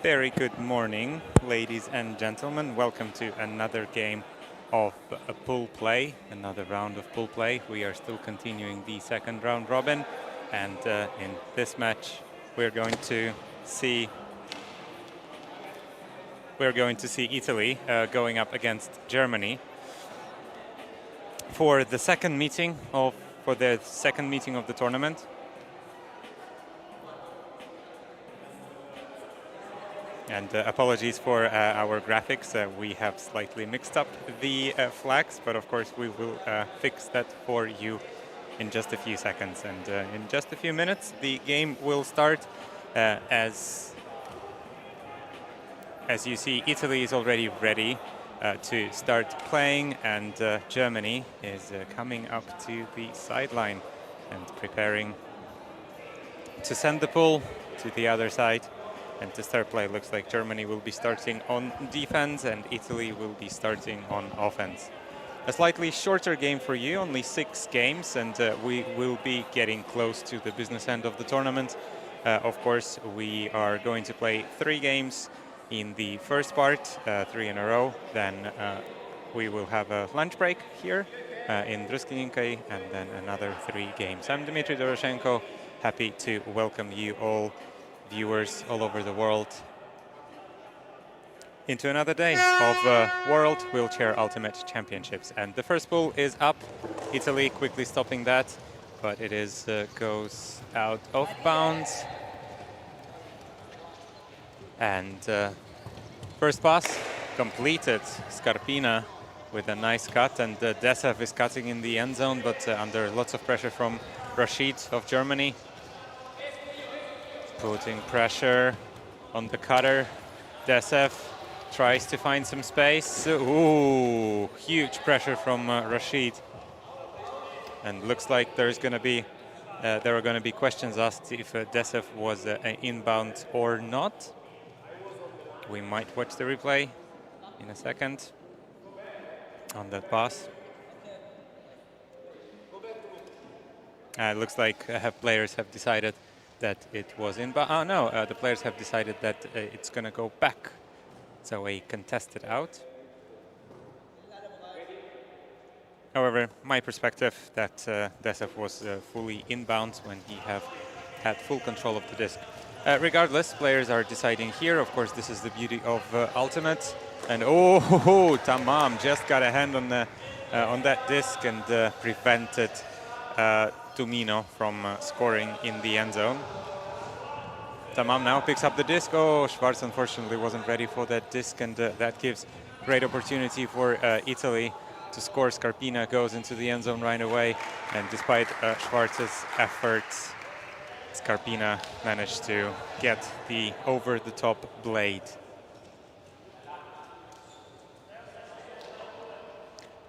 Very good morning, ladies and gentlemen. Welcome to another game of a pool play, another round of pool play. We are still continuing the second round robin, and in this match, we're going to see Italy going up against Germany for the second meeting of the tournament. And apologies for our graphics. We have slightly mixed up the flags, but of course we will fix that for you in just a few seconds. And in just a few minutes, the game will start. As you see, Italy is already ready to start playing, and Germany is coming up to the sideline and preparing to send the ball to the other side. And to start play, looks like Germany will be starting on defense and Italy will be starting on offense. A slightly shorter game for you, only 6 games, and we will be getting close to the business end of the tournament. Of course, we are going to play 3 games in the first part, 3 in a row. Then we will have a lunch break here in Druskininkai, and then another 3 games. I'm Dmitry Doroshenko, happy to welcome you all, viewers all over the world, into another day of World Wheelchair Ultimate Championships. And the first pool is up. Italy quickly stopping that, but it is goes out of bounds. And first pass completed. Scarpina with a nice cut, and Desev is cutting in the end zone, but under lots of pressure from Rashid of Germany. Putting pressure on the cutter. Desev tries to find some space. Ooh, huge pressure from Rashid. And looks like there are going to be questions asked if Desev was an inbound or not. We might watch the replay in a second on that pass. It looks like players have decided that it was inbound. Oh no, the players have decided that it's going to go back. So a contested out. However, my perspective that Desev was fully inbound when he had full control of the disc. Regardless, players are deciding here. Of course, this is the beauty of Ultimate. And oh, Tamam just got a hand on that disc and prevented Tumino from scoring in the end zone. Tamam now picks up the disc. Oh, Schwarz unfortunately wasn't ready for that disc, and that gives great opportunity for Italy to score. Scarpina goes into the end zone right away, and despite Schwarz's efforts, Scarpina managed to get the over-the-top blade.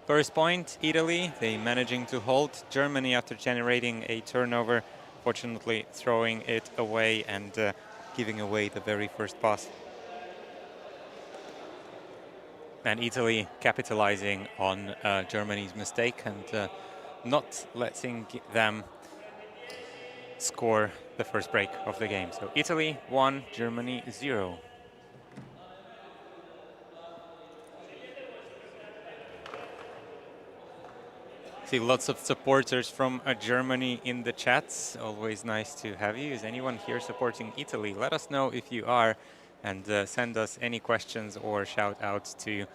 First point, Italy, they managing to hold. Germany, after generating a turnover, fortunately throwing it away and giving away the very first pass. And Italy capitalizing on Germany's mistake and not letting them score the first break of the game. So Italy 1, Germany 0. See lots of supporters from Germany in the chats. Always nice to have you. Is anyone here supporting Italy? Let us know if you are, and send us any questions or shout outs to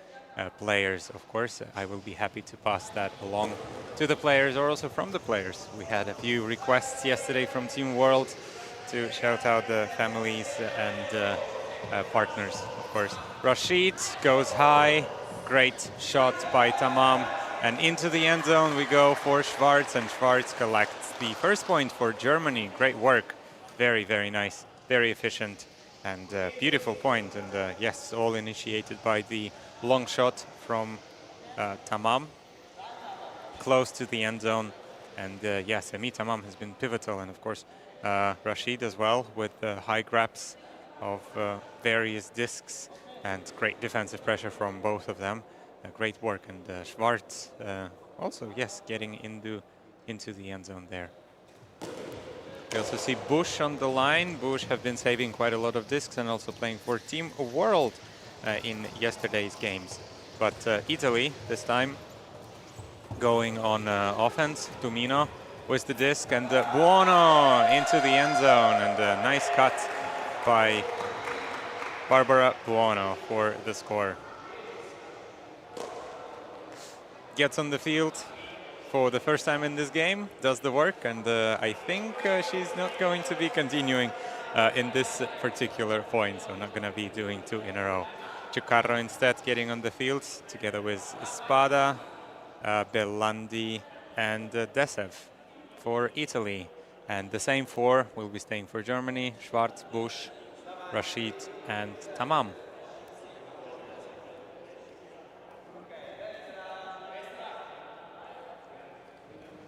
players. Of course, I will be happy to pass that along to the players, or also from the players. We had a few requests yesterday from Team World to shout out the families and partners, of course. Rashid goes high. Great shot by Tamam. And into the end zone we go for Schwarz, and Schwarz collects the first point for Germany. Great work. Very, very nice. Very efficient and beautiful point. And yes, all initiated by the long shot from Tamam. Close to the end zone. And yes, Emi Tamam has been pivotal. And of course, Rashid as well, with high grabs of various discs and great defensive pressure from both of them. Great work, and Schwarz also, yes, getting into the end zone there. We also see Bush on the line. Bush have been saving quite a lot of discs and also playing for Team World in yesterday's games. But Italy, this time, going on offense. Tumino with the disc and Buono into the end zone. And a nice cut by Barbara Buono for the score. Gets on the field for the first time in this game, does the work, and I think she's not going to be continuing in this particular point, so not going to be doing 2 in a row. Ciucarro instead getting on the field together with Spada, Bellandi, and Desev for Italy. And the same 4 will be staying for Germany: Schwarz, Bush, Rashid, and Tamam.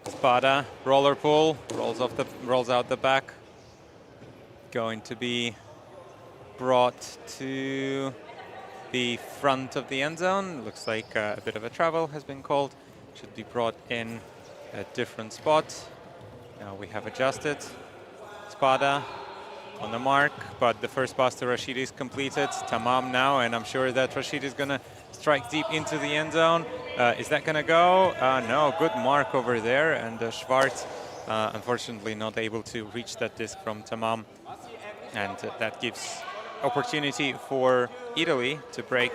Spada, roller pull, rolls out the back. Going to be brought to the front of the end zone. Looks like a bit of a travel has been called. Should be brought in a different spot. Now we have adjusted. Spada on the mark, but the first pass to Rashid is completed. Tamam now, and I'm sure that Rashid is going to strike deep into the end zone. Is that going to go? No, good mark over there. And Schwarz, unfortunately, not able to reach that disc from Tamam. And that gives opportunity for Italy to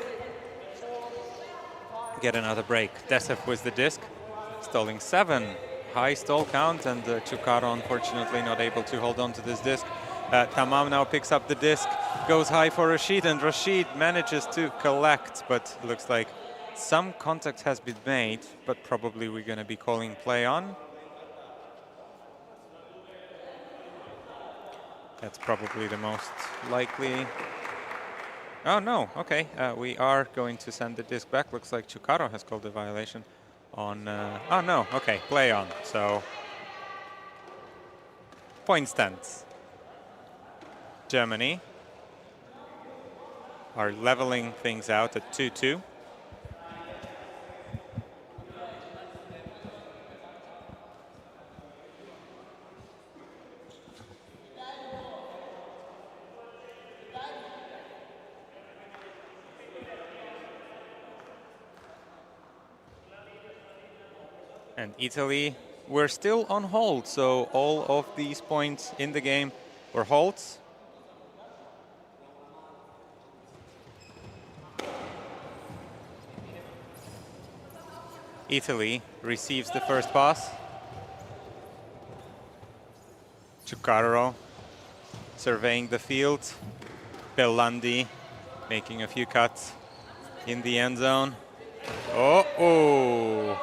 get another break. Desev with the disc, stalling 7. High stall count, and Ciucarro, unfortunately, not able to hold on to this disc. Tamam now picks up the disc, goes high for Rashid, and Rashid manages to collect, but looks like some contact has been made, but probably we're going to be calling play on. That's probably the most likely. Oh, no, okay. We are going to send the disc back. Looks like Ciucarro has called a violation on... oh, no, okay, play on. So, point stands. Germany are leveling things out at 2-2. And Italy, we're still on hold, so all of these points in the game were holds. Italy receives the first pass. Ciucarro surveying the field. Bellandi making a few cuts in the end zone. Oh,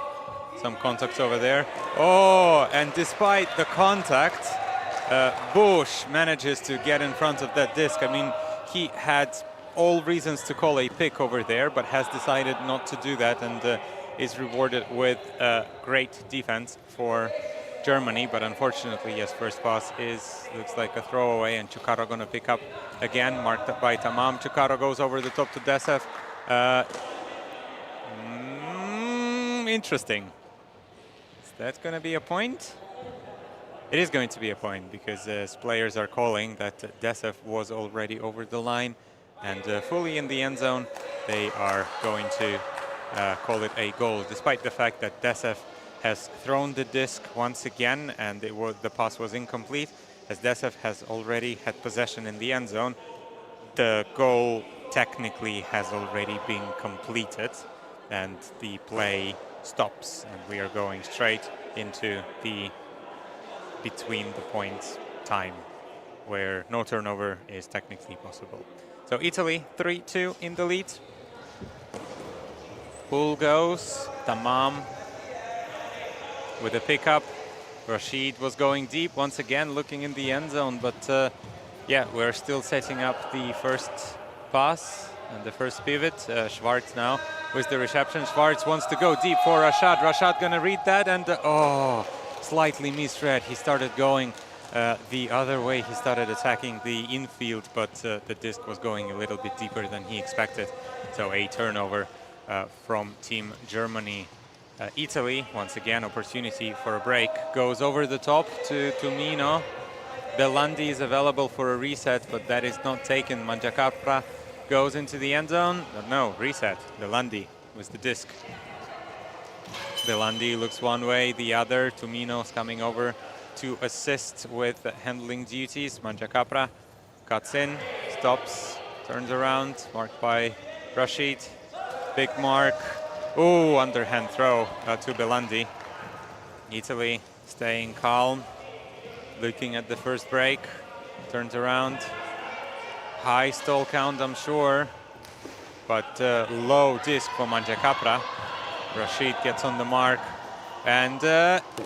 some contacts over there. Oh, and despite the contact, Bush manages to get in front of that disc. I mean, he had all reasons to call a pick over there, but has decided not to do that, and is rewarded with great defense for Germany. But unfortunately, yes, first pass looks like a throwaway, and Ciucarro going to pick up again, marked up by Tamam. Ciucarro goes over the top to Desev. Interesting. Is that going to be a point? It is going to be a point, because players are calling that Desev was already over the line and fully in the end zone. They are going to call it a goal, despite the fact that Desev has thrown the disc once again, and the pass was incomplete. As Desev has already had possession in the end zone, the goal technically has already been completed, and the play stops, and we are going straight into the between the points time, where no turnover is technically possible. So Italy 3-2 in the lead. Pull goes, Tamam with a pickup. Rashid was going deep once again, looking in the end zone, but yeah, we're still setting up the first pass and the first pivot. Schwarz now with the reception. Schwarz wants to go deep for Rashad. Rashad gonna read that, and oh, slightly misread. He started going the other way. He started attacking the infield, but the disc was going a little bit deeper than he expected. So a turnover from Team Germany. Italy, once again, opportunity for a break. Goes over the top to Tumino. Belandi is available for a reset, but that is not taken. Mangiacapra goes into the end zone. No, reset. Belandi with the disc. Belandi looks one way, the other. Tumino's coming over to assist with handling duties. Mangiacapra cuts in, stops, turns around, marked by Rashid. Big mark. Ooh, underhand throw to Belandi. Italy staying calm, looking at the first break. Turns around. High stall count, I'm sure, but low disc for Mangiacapra. Rashid gets on the mark, and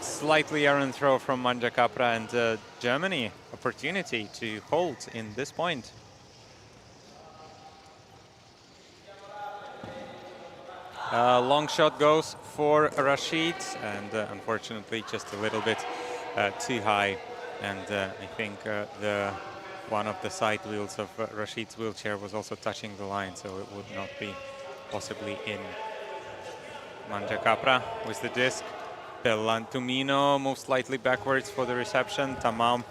slightly errant throw from Mangiacapra, and Germany opportunity to hold in this point. Long shot goes for Rashid, and unfortunately just a little bit too high. And I think one of the side wheels of Rashid's wheelchair was also touching the line, so it would not be possibly in. Mangiacapra with the disc. Tumino moves slightly backwards for the reception. Tamam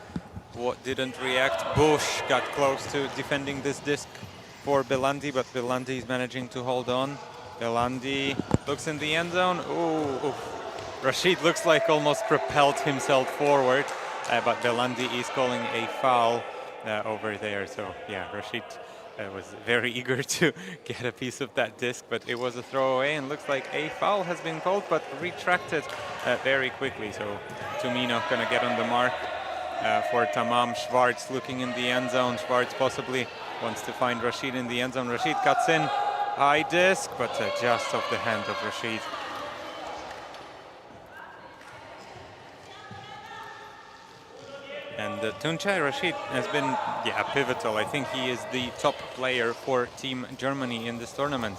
didn't react. Bush got close to defending this disc for Belandi, but Belandi is managing to hold on. Belandi looks in the end zone. Ooh. Rashid looks like almost propelled himself forward, but Belandi is calling a foul over there. So yeah, Rashid was very eager to get a piece of that disc, but it was a throwaway, and looks like a foul has been called, but retracted very quickly. So Tumino gonna get on the mark for Tamam. Schwarz looking in the end zone. Schwarz possibly wants to find Rashid in the end zone. Rashid cuts in, high disc, but just off the hand of Rashid. And Tuncay Rashid has been, pivotal. I think he is the top player for Team Germany in this tournament.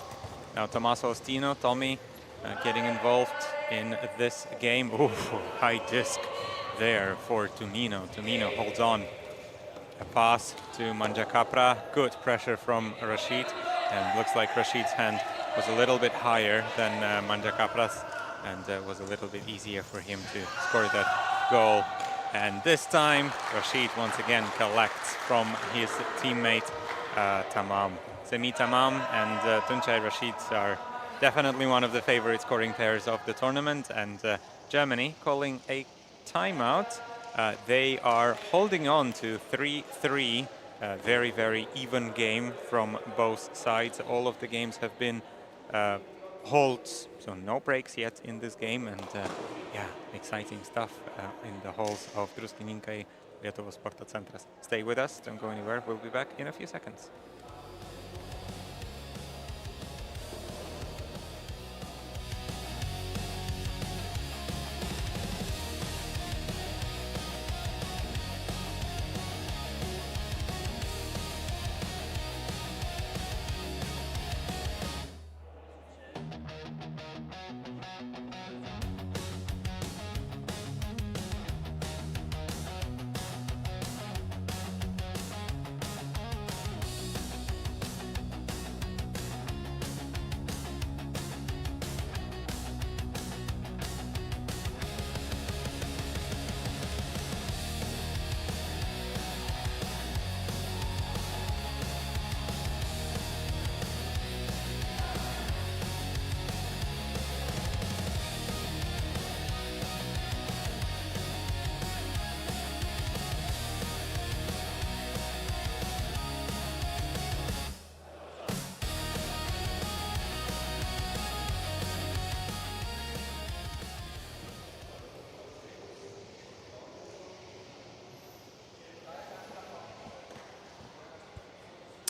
Now Tommaso Ostino, Tommy, getting involved in this game. Ooh, high disc there for Tumino. Tumino holds on. A pass to Mangiacapra. Good pressure from Rashid. And looks like Rashid's hand was a little bit higher than Mangiacapra's, and was a little bit easier for him to score that goal. And this time, Rashid once again collects from his teammate Tamam. Semi Tamam and Tuncay Rashid are definitely one of the favorite scoring pairs of the tournament, and Germany calling a timeout. They are holding on to 3-3. Very, very even game from both sides. All of the games have been holds, so no breaks yet in this game, and exciting stuff in the halls of Druskininka i Lietuvos Sporto Centras. Stay with us, don't go anywhere, we'll be back in a few seconds.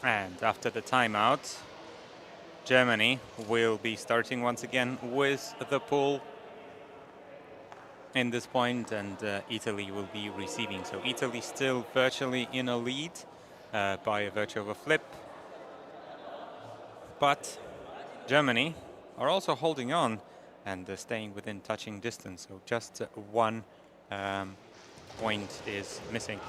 And after the timeout, Germany will be starting once again with the pool in this point, and Italy will be receiving. So Italy still virtually in a lead by virtue of a flip. But Germany are also holding on and staying within touching distance. So just one point is missing.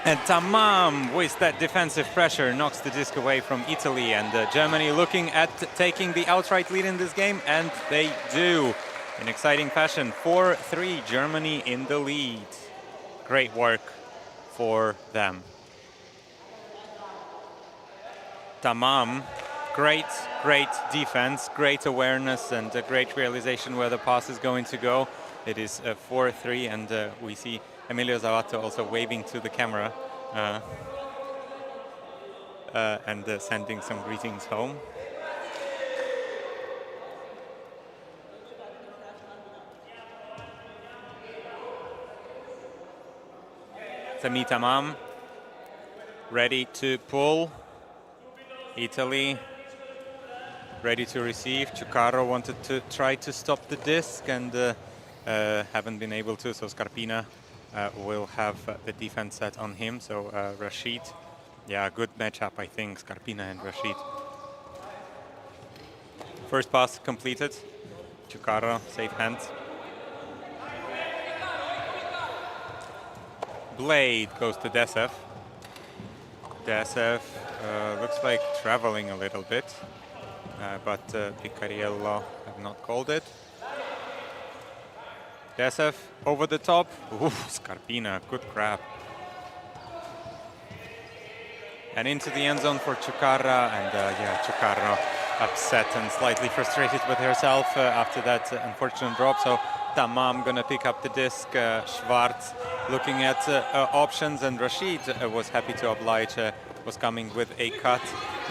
And Tamam, with that defensive pressure, knocks the disc away from Italy. And Germany looking at taking the outright lead in this game, and they do in exciting fashion. 4-3, Germany in the lead. Great work for them. Tamam, great defense, great awareness, and a great realization where the pass is going to go. It is 4-3, and we see Emilio Zavato also waving to the camera and sending some greetings home. Sami Tamam, ready to pull. Italy, ready to receive. Ciucarro wanted to try to stop the disc and haven't been able to, so Scarpina will have the defense set on him. So Rashid, yeah, good matchup, I think, Scarpina and Rashid. First pass completed. Ciucarro, safe hand. Blade goes to Desev. Desev looks like traveling a little bit, but Picariello have not called it. Desev over the top. Ooh, Scarpina, good grab. And into the end zone for Ciucarra, and yeah, Ciucarro upset and slightly frustrated with herself after that unfortunate drop. So Tamam gonna pick up the disc. Schwarz looking at options, and Rashid was happy to oblige, was coming with a cut.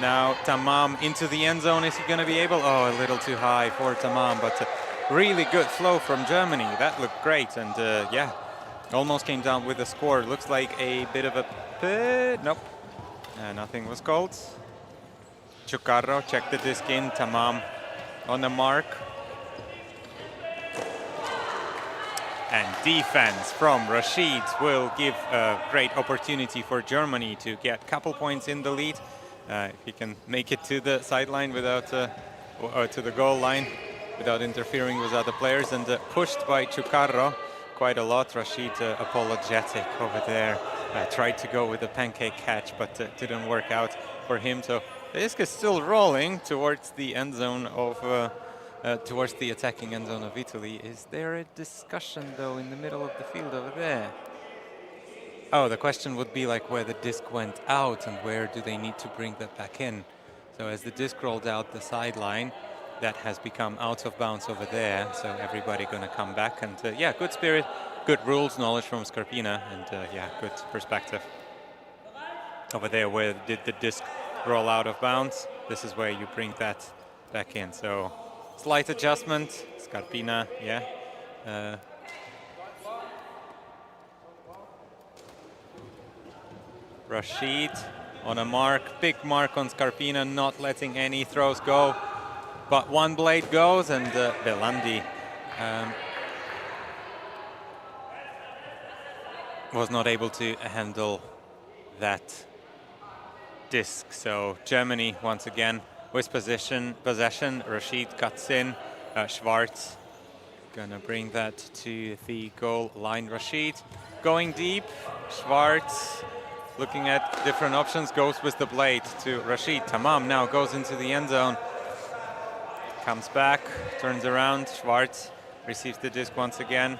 Now Tamam into the end zone. Is he gonna be able? Oh, a little too high for Tamam, but really good flow from Germany. That looked great, and yeah, almost came down with a score. Looks like a bit of a pit. Nope, nothing was called. Ciucarro checked the disc in. Tamam on the mark. And defense from Rashid will give a great opportunity for Germany to get a couple points in the lead. If he can make it to the sideline without, or to the goal line without interfering with other players, and pushed by Ciucarro quite a lot. Rashid apologetic over there. Tried to go with a pancake catch, but didn't work out for him. So the disc is still rolling towards the end zone of towards the attacking end zone of Italy. Is there a discussion, though, in the middle of the field over there? Oh, the question would be like where the disc went out and where do they need to bring that back in. So as the disc rolled out the sideline, that has become out of bounds over there. So everybody going to come back. And yeah, good spirit, good rules knowledge from Scarpina, and yeah, good perspective. Over there, where did the disc roll out of bounds? This is where you bring that back in. So slight adjustment, Scarpina, yeah. Rashid on a mark, big mark on Scarpina, not letting any throws go. But one blade goes, and Belandi was not able to handle that disc. So Germany once again with possession. Rashid cuts in. Schwarz gonna bring that to the goal line. Rashid going deep. Schwarz looking at different options, goes with the blade to Rashid. Tamam now goes into the end zone. Comes back, turns around. Schwarz receives the disc once again.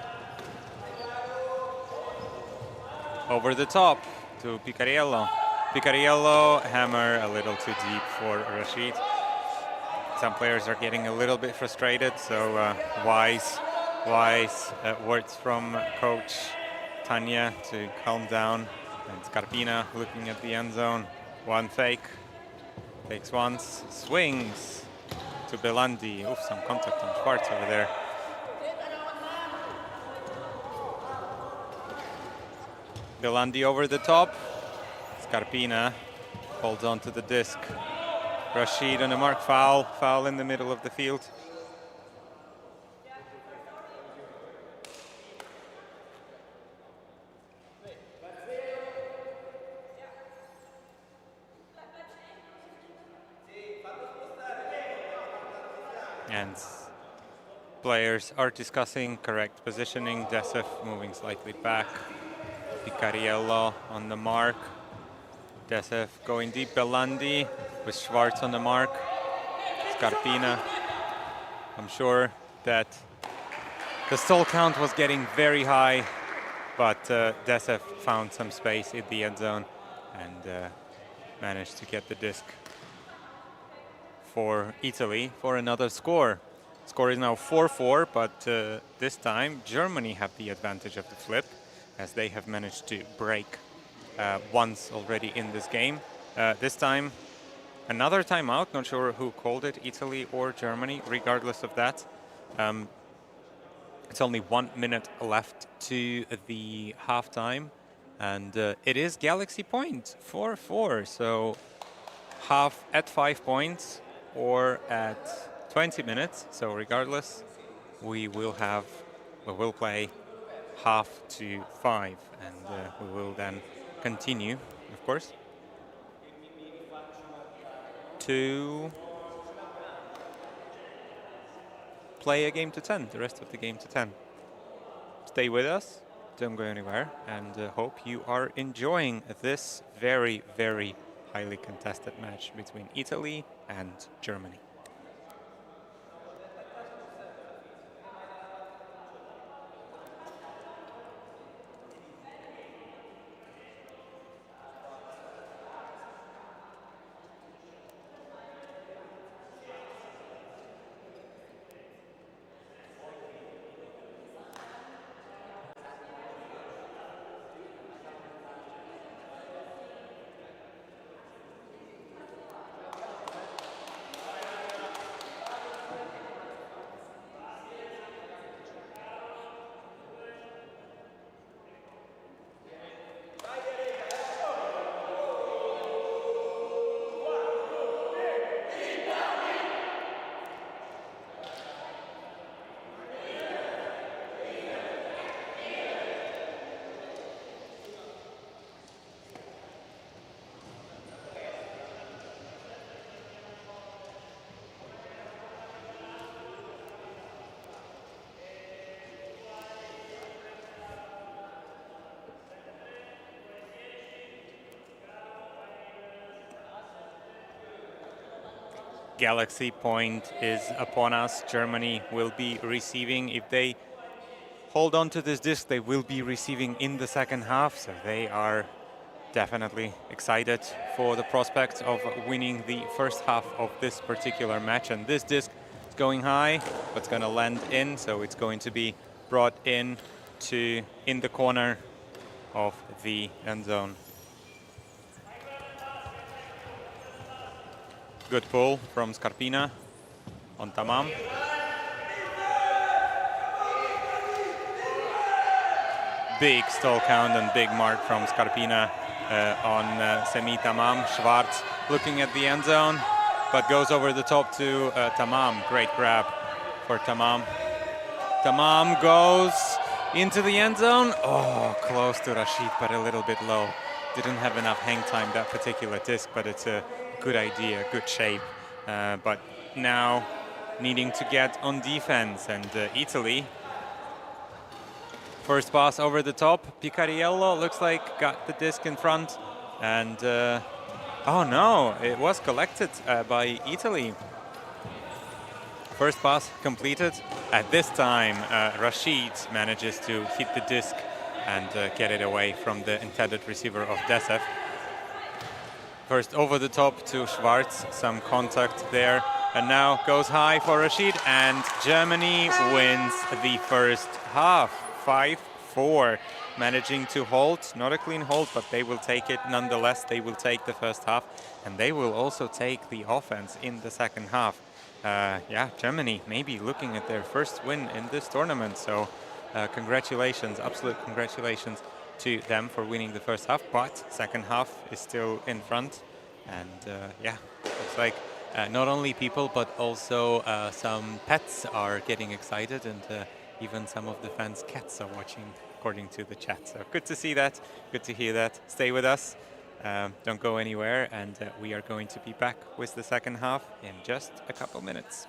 Over the top to Picariello. Picariello, hammer a little too deep for Rashid. Some players are getting a little bit frustrated, so wise words from coach Tanya to calm down. And Scarpina looking at the end zone. One fake, fakes once, swings to Belandi. Oof, some contact on Schwarz over there. Belandi over the top. Scarpina holds on to the disc. Rashid on a mark, foul in the middle of the field. And players are discussing correct positioning. Desev moving slightly back. Picariello on the mark. Desev going deep. Belandi with Schwarz on the mark. Scarpina. I'm sure that the stall count was getting very high, but Desev found some space in the end zone and managed to get the disc for Italy for another score. Score is now 4-4, but this time Germany have the advantage of the flip, as they have managed to break once already in this game. This time, another timeout, not sure who called it, Italy or Germany. Regardless of that, it's only 1 minute left to the halftime, and it is Galaxy point, 4-4. So half at 5 points or at 20 minutes. So regardless, we will play half to 5, and we will then continue, of course, to play a game to 10, the rest of the game to 10. Stay with us, don't go anywhere, and hope you are enjoying this very, very highly contested match between Italy and Germany. Galaxy point is upon us. Germany will be receiving. If they hold on to this disc, they will be receiving in the second half. So they are definitely excited for the prospect of winning the first half of this particular match. And this disc is going high, but it's going to land in. So it's going to be brought in the corner of the end zone. Good pull from Scarpina on Tamam. Big stall count and big mark from Scarpina on Semi Tamam. Schwarz looking at the end zone, but goes over the top to Tamam. Great grab for Tamam. Tamam goes into the end zone. Oh, close to Rashid, but a little bit low. Didn't have enough hang time, that particular disc, but it's a good idea, good shape. But now needing to get on defense, and Italy. First pass over the top. Picariello looks like got the disc in front, and oh no, it was collected by Italy. First pass completed. At this time, Rashid manages to hit the disc and get it away from the intended receiver of Desev. First over the top to Schwarz, some contact there, and now goes high for Rashid, and Germany wins the first half, 5-4, managing to hold, not a clean hold, but they will take it nonetheless. They will take the first half, and they will also take the offense in the second half. Yeah, Germany maybe looking at their first win in this tournament, so congratulations, absolute congratulations to them for winning the first half, but second half is still in front. And yeah, looks like not only people, but also some pets are getting excited, and even some of the fans' cats are watching, according to the chat. So good to see that, good to hear that. Stay with us, don't go anywhere, and we are going to be back with the second half in just a couple minutes.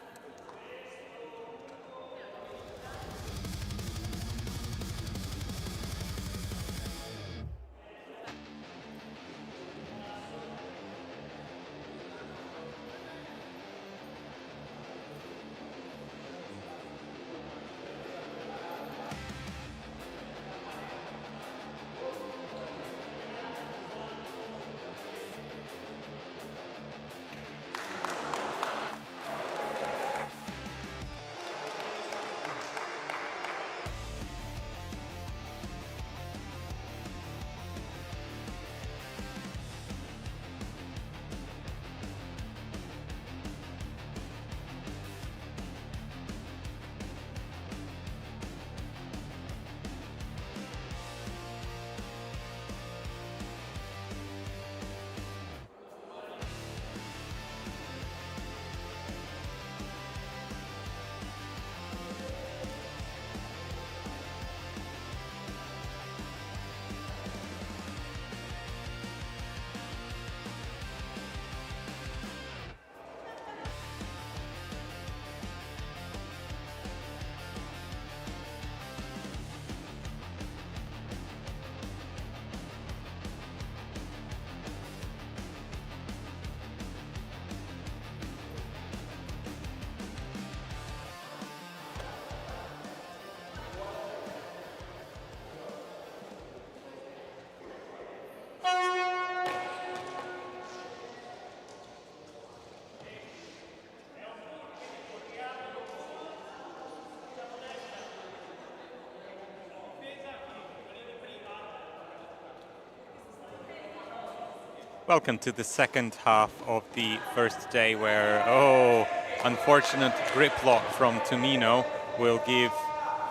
Welcome to the second half of the first day where, oh, unfortunate grip lock from Tumino will give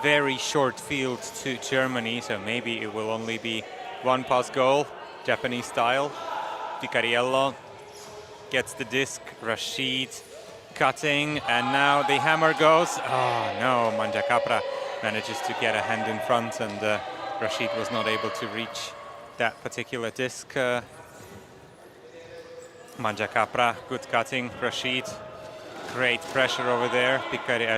very short field to Germany, so maybe it will only be one pass goal, Japanese style. Picariello gets the disc, Rashid cutting, and now the hammer goes. Oh no, Manjacapra manages to get a hand in front, and Rashid was not able to reach that particular disc. Manjacapra, good cutting, Rashid, great pressure over there.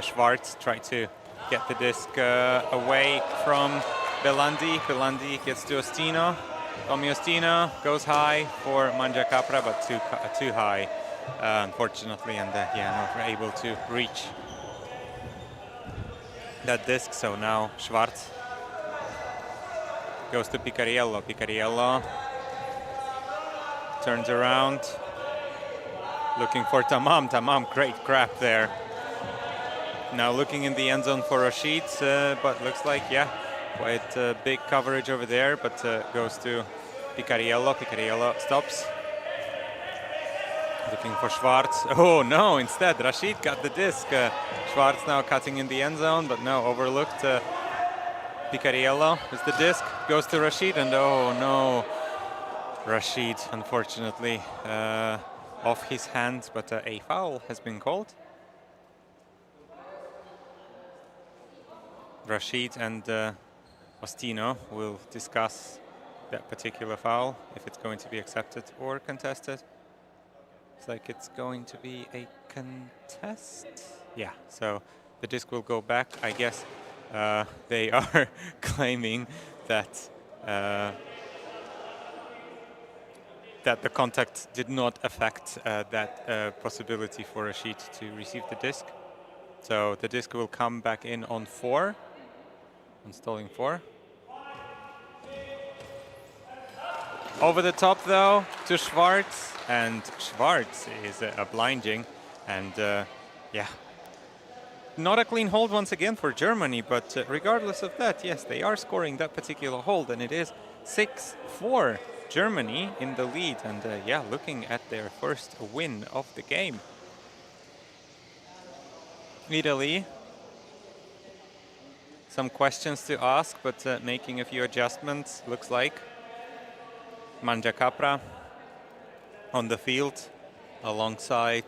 Schwarz tried to get the disc away from Belandi. Belandi gets to Ostino. Tommy Ostino goes high for Manjacapra, but too high, unfortunately, and yeah, not able to reach that disc. So now Schwarz goes to Picariello. Picariello turns around, looking for Tamam. Tamam, great grab there. Now looking in the end zone for Rashid, but looks like, yeah, quite big coverage over there, but goes to Picariello. Picariello stops. Looking for Schwarz. Oh no, instead Rashid got the disc. Schwarz now cutting in the end zone, but no, overlooked. Picariello is the disc, goes to Rashid, and oh no, Rashid unfortunately off his hands, but a foul has been called. Rashid and Ostino will discuss that particular foul, if it's going to be accepted or contested. It's like it's going to be a contest. Yeah, so the disc will go back. I guess they are claiming that that the contact did not affect that possibility for Rashid to receive the disc. So the disc will come back in on 4, installing 4. Over the top though to Schwarz, and Schwarz is blinding, and yeah, not a clean hold once again for Germany, but regardless of that, yes, they are scoring that particular hold, and it is 6-4 Germany in the lead, and yeah, looking at their first win of the game. Italy, some questions to ask, but making a few adjustments, looks like. Manjacapra on the field alongside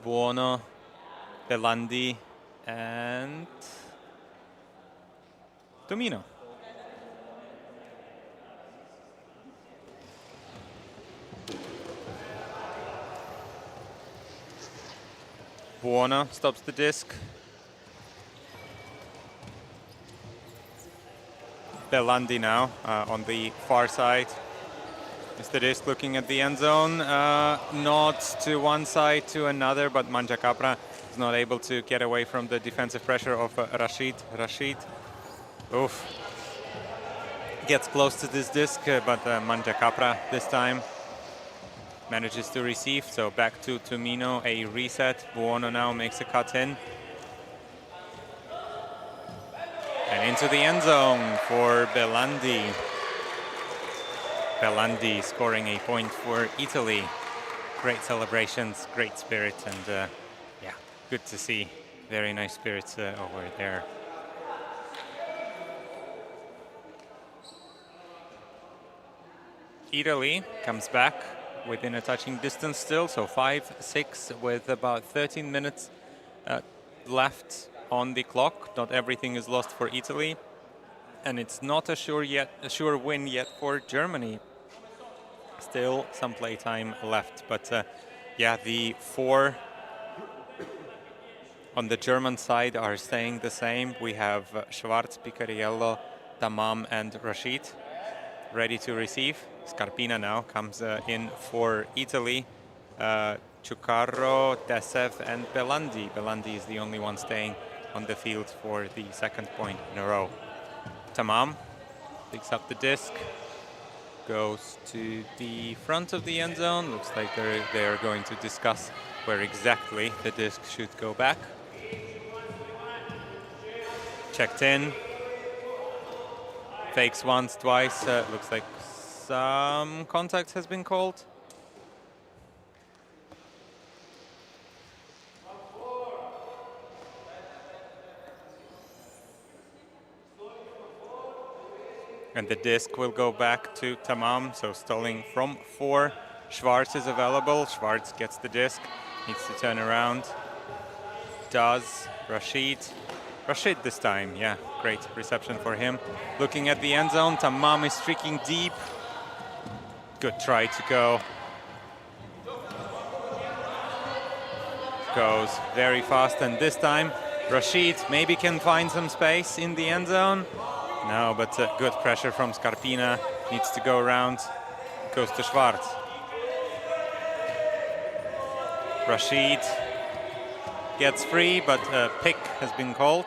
Buono, Belandi, and Tumino. Buono stops the disc. Belandi now on the far side. Is the disc looking at the end zone? Not to one side, to another, but Manjacapra is not able to get away from the defensive pressure of Rashid. Rashid, oof, gets close to this disc, but Manjacapra this time manages to receive. So back to Tumino, a reset. Buono now makes a cut in. And into the end zone for Belandi. Belandi scoring a point for Italy. Great celebrations, great spirit, and yeah, good to see. Very nice spirits over there. Italy comes back within a touching distance still, so 5-6 with about 13 minutes left on the clock. Not everything is lost for Italy, and it's not a sure win yet for Germany. Still some playtime left, but yeah, the 4 on the German side are staying the same. We have Schwarz, Picariello, Tamam, and Rashid ready to receive. Scarpina now comes in for Italy. Ciucarro, Desev, and Belandi. Belandi is the only one staying on the field for the second point in a row. Tamam picks up the disc, goes to the front of the end zone. Looks like they're going to discuss where exactly the disc should go back. Checked in. Fakes once, twice. Looks like some contact has been called. And the disc will go back to Tamam, so stalling from 4. Schwarz is available. Schwarz gets the disc, needs to turn around. Does. Rashid. Rashid this time, yeah, great reception for him. Looking at the end zone, Tamam is streaking deep. Good try to go. Goes very fast, and this time Rashid maybe can find some space in the end zone. No, but good pressure from Scarpina. Needs to go around. Goes to Schwarz. Rashid gets free, but a pick has been called.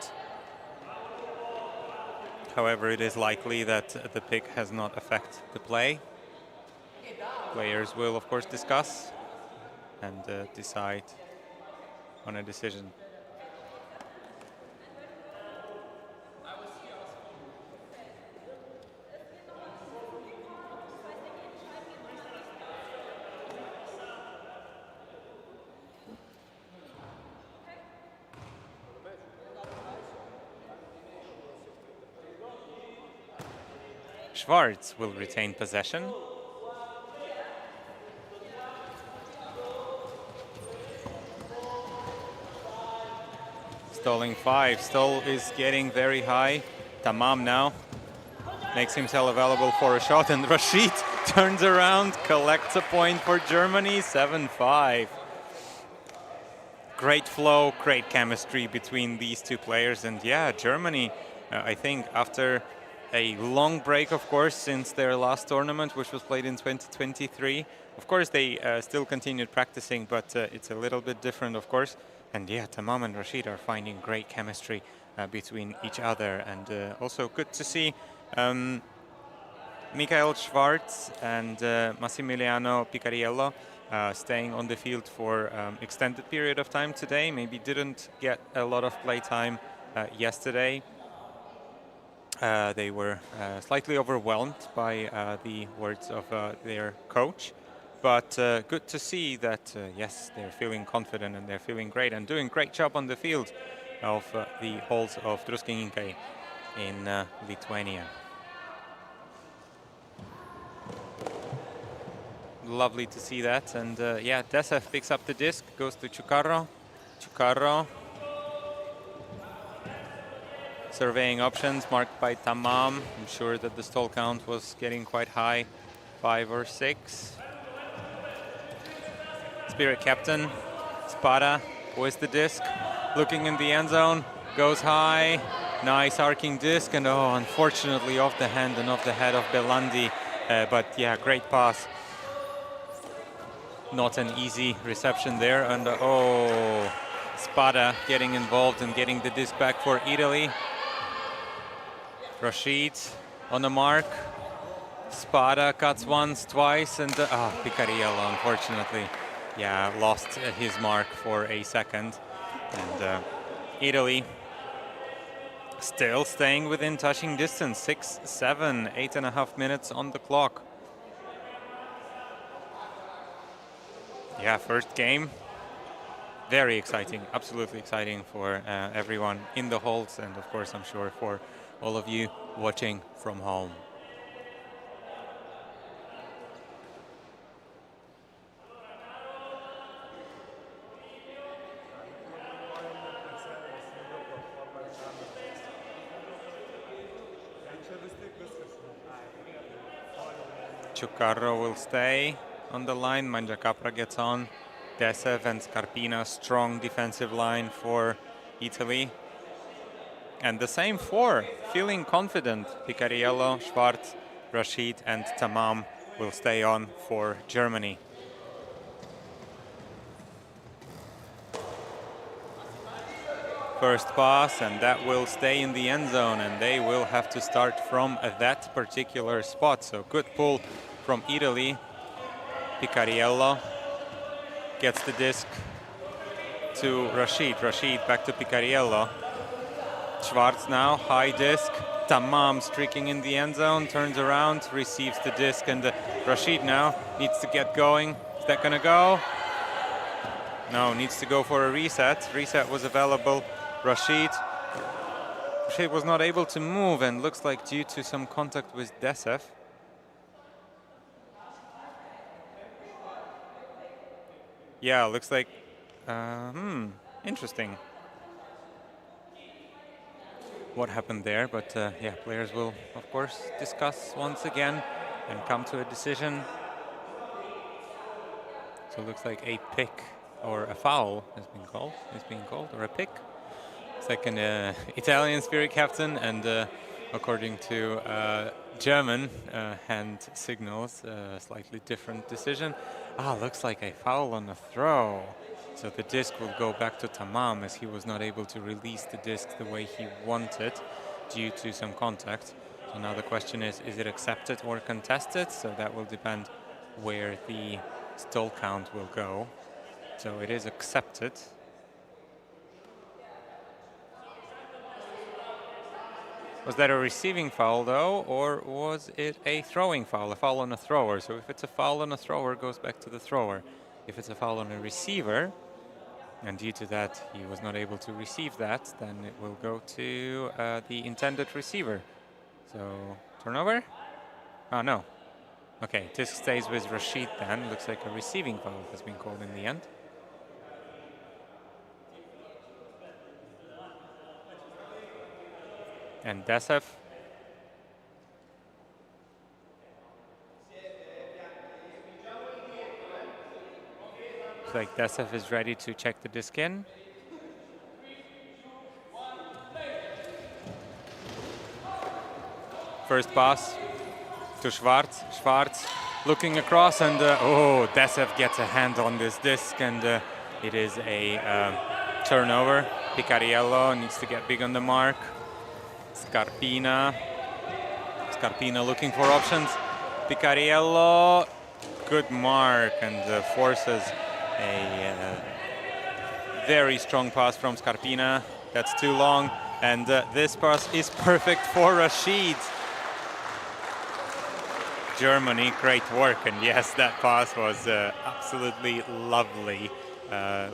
However, it is likely that the pick has not affected the play. Players will, of course, discuss and decide on a decision. Schwarz will retain possession. Stalling 5. Stall is getting very high. Tamam now makes himself available for a shot, and Rashid turns around, collects a point for Germany, 7-5. Great flow, great chemistry between these two players, and yeah, Germany, I think after a long break, of course, since their last tournament, which was played in 2023. Of course, they still continued practicing, but it's a little bit different, of course. And yeah, Tamam and Rashid are finding great chemistry between each other. And also good to see Michael Schwarz and Massimiliano Picariello staying on the field for extended period of time today. Maybe didn't get a lot of play time yesterday. They were slightly overwhelmed by the words of their coach. But good to see that, yes, they're feeling confident and they're feeling great and doing great job on the field of the halls of Druskininkai in Lithuania. Lovely to see that. And yeah, Desev picks up the disc, goes to Chukarro. Chukarro. Surveying options marked by Tamam. I'm sure that the stall count was getting quite high, 5 or 6. Spirit captain, Spada with the disc, looking in the end zone, goes high, nice arcing disc, and oh, unfortunately off the hand and off the head of Belandi, but yeah, great pass. Not an easy reception there, and oh, Spada getting involved and getting the disc back for Italy. Rashid on the mark. Spada cuts once, twice, and Picariello, unfortunately, yeah, lost his mark for a second. And Italy still staying within touching distance, 6-7, 8.5 minutes on the clock. Yeah, first game. Very exciting, absolutely exciting for everyone in the halls, and of course, I'm sure for all of you watching from home. Chukarro will stay on the line. Manja Capra gets on. Desev and Scarpina, strong defensive line for Italy. And the same four, feeling confident. Picariello, Schwarz, Rashid, and Tamam will stay on for Germany. First pass, and that will stay in the end zone, and they will have to start from that particular spot. So good pull from Italy. Picariello gets the disc to Rashid. Rashid back to Picariello. Schwarz now, high disc, Tamam streaking in the end zone, turns around, receives the disc, and Rashid now needs to get going. Is that gonna go? No, needs to go for a reset. Reset was available. Rashid was not able to move, and looks like due to some contact with Desev. Yeah, looks like, interesting what happened there, but yeah, players will of course discuss once again and come to a decision. So it looks like a pick or a foul has been called, or a pick. It's like an Italian spirit captain, and according to German hand signals, slightly different decision. Looks like a foul on the throw. So the disc will go back to Tamam, as he was not able to release the disc the way he wanted due to some contact. So now the question is it accepted or contested? So that will depend where the stall count will go. So it is accepted. Was that a receiving foul though, or was it a throwing foul, a foul on a thrower? So if it's a foul on a thrower, it goes back to the thrower. If it's a foul on a receiver, and due to that he was not able to receive that, then it will go to the intended receiver. So turnover? Oh no. Okay, disc stays with Rashid then. Looks like a receiving foul has been called in the end. And Desev. Looks like Desev is ready to check the disc in. First pass to Schwarz. Schwarz looking across, and Desev gets a hand on this disc, and it is a turnover. Picariello needs to get big on the mark. Scarpina looking for options. Picariello, good mark, and forces a very strong pass from Scarpina. That's too long, and this pass is perfect for Rashid. Germany, great work, and yes, that pass was absolutely lovely.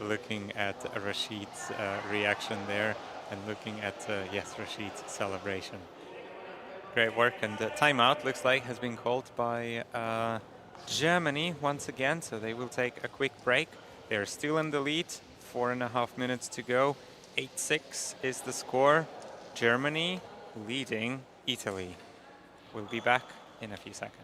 Looking at Rashid's reaction there, and looking at, yes, Rashid's celebration. Great work, and the timeout looks like has been called by Germany once again, so they will take a quick break. They're still in the lead, 4.5 minutes to go. 8-6 is the score. Germany leading Italy. We'll be back in a few seconds.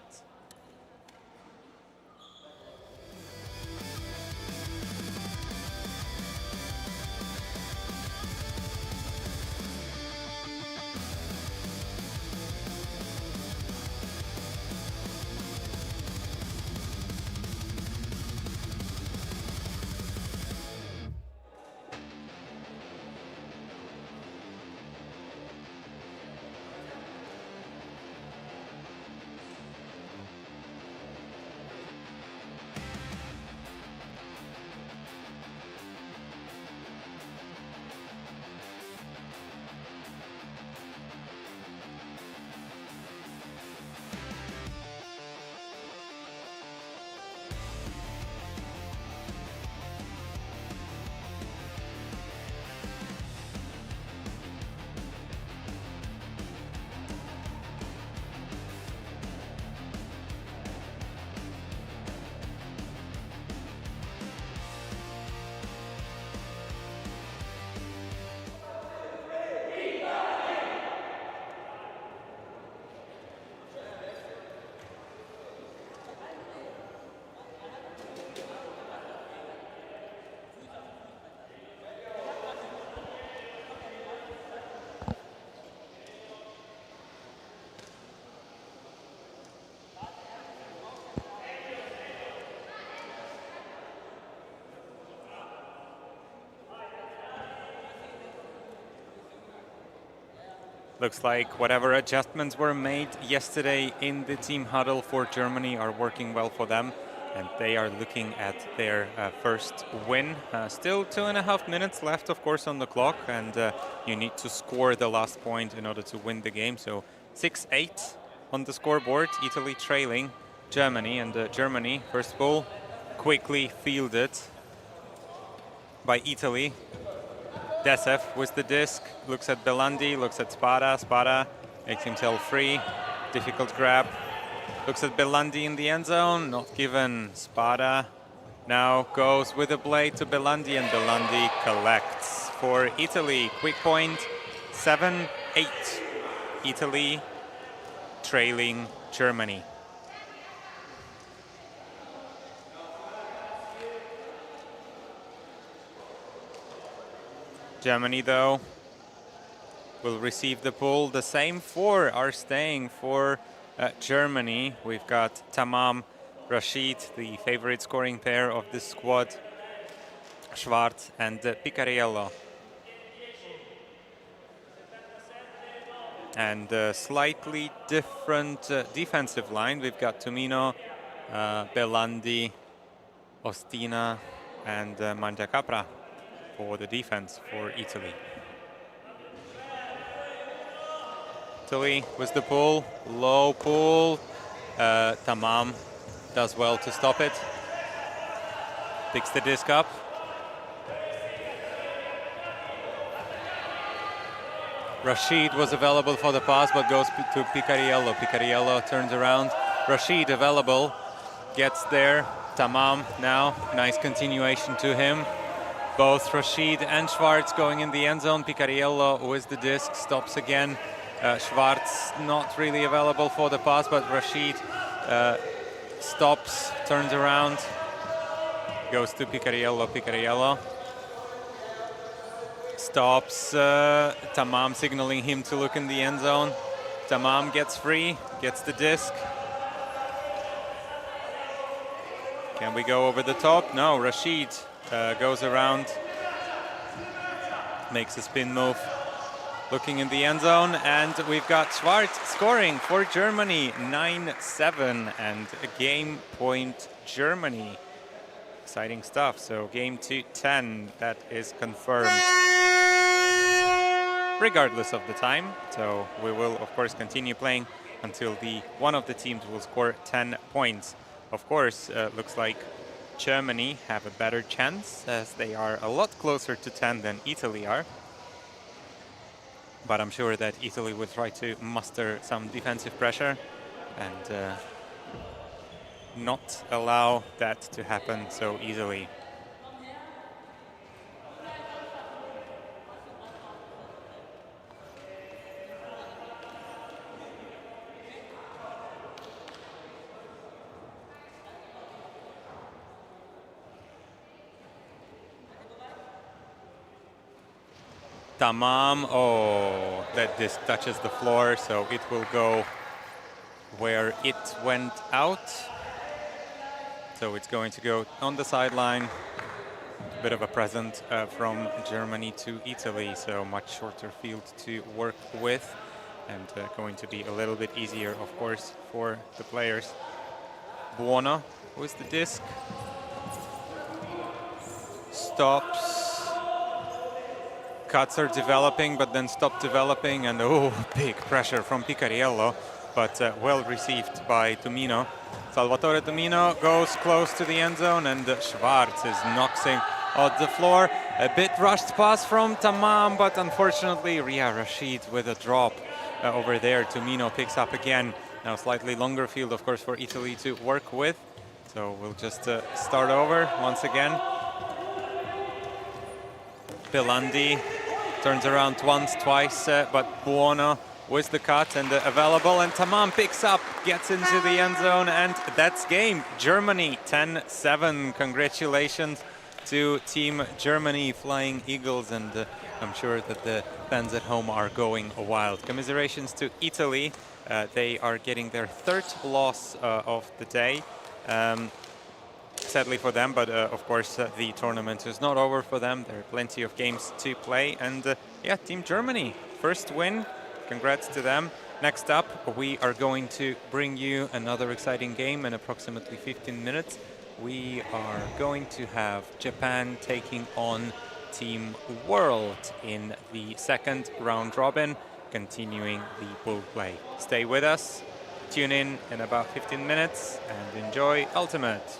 Looks like whatever adjustments were made yesterday in the team huddle for Germany are working well for them. and they are looking at their first win. Still 2.5 minutes left, of course, on the clock, and you need to score the last point in order to win the game. So 6-8 on the scoreboard, Italy trailing Germany, and Germany, first ball, quickly fielded by Italy. Desev with the disc, looks at Belandi, looks at Spada. Spada makes himself free. Difficult grab. Looks at Belandi in the end zone, not given. Spada now goes with a blade to Belandi, and Belandi collects for Italy. Quick point, 7-8. Italy trailing Germany. Germany, though, will receive the pull. The same four are staying for Germany. We've got Tamam, Rashid, the favorite scoring pair of this squad, Schwarz and Picariello. And a slightly different defensive line. We've got Tumino, Belandi, Ostina, and Mangiacapra for the defense for Italy. Italy with the pull, low pull. Tamam does well to stop it. Picks the disc up. Rashid was available for the pass, but goes to Picariello. Picariello turns around. Rashid available, gets there. Tamam now, nice continuation to him. Both Rashid and Schwarz going in the end zone. Picariello with the disc, stops again. Schwarz not really available for the pass, but Rashid stops, turns around, goes to Picariello. Picariello stops, Tamam signaling him to look in the end zone. Tamam gets free, gets the disc. Can we go over the top? No, Rashid goes around, makes a spin move, looking in the end zone, and we've got Schwarz scoring for Germany, 9-7, and a game point Germany. Exciting stuff. So game 10, that is confirmed regardless of the time. So we will of course continue playing until one of the teams will score 10 points. Of course, looks like Germany have a better chance, as they are a lot closer to 10 than Italy are. But I'm sure that Italy will try to muster some defensive pressure and not allow that to happen so easily. Tamam, oh, that disc touches the floor, so it will go where it went out. So it's going to go on the sideline. A bit of a present from Germany to Italy, so much shorter field to work with, and going to be a little bit easier, of course, for the players. Buono with the disc. Stops. Cuts are developing, but then stop developing, and oh, big pressure from Picariello, but well received by Tumino. Salvatore Tumino goes close to the end zone, and Schwarz is knocking on the floor. A bit rushed pass from Tamam, but unfortunately Ria Rashid with a drop over there. Tumino picks up again. Now slightly longer field, of course, for Italy to work with. So we'll just start over once again. Belandi turns around once, twice, but Buono with the cut and available, and Tamam picks up, gets into the end zone, and that's game. Germany 10-7. Congratulations to Team Germany, Flying Eagles, and I'm sure that the fans at home are going wild. Commiserations to Italy. They are getting their third loss of the day. Sadly for them, but of course the tournament is not over for them. There are plenty of games to play, and yeah, Team Germany, first win. Congrats to them. Next up, we are going to bring you another exciting game in approximately 15 minutes. we are going to have Japan taking on Team World in the second round robin, continuing the pool play. Stay with us, tune in about 15 minutes, and enjoy Ultimate.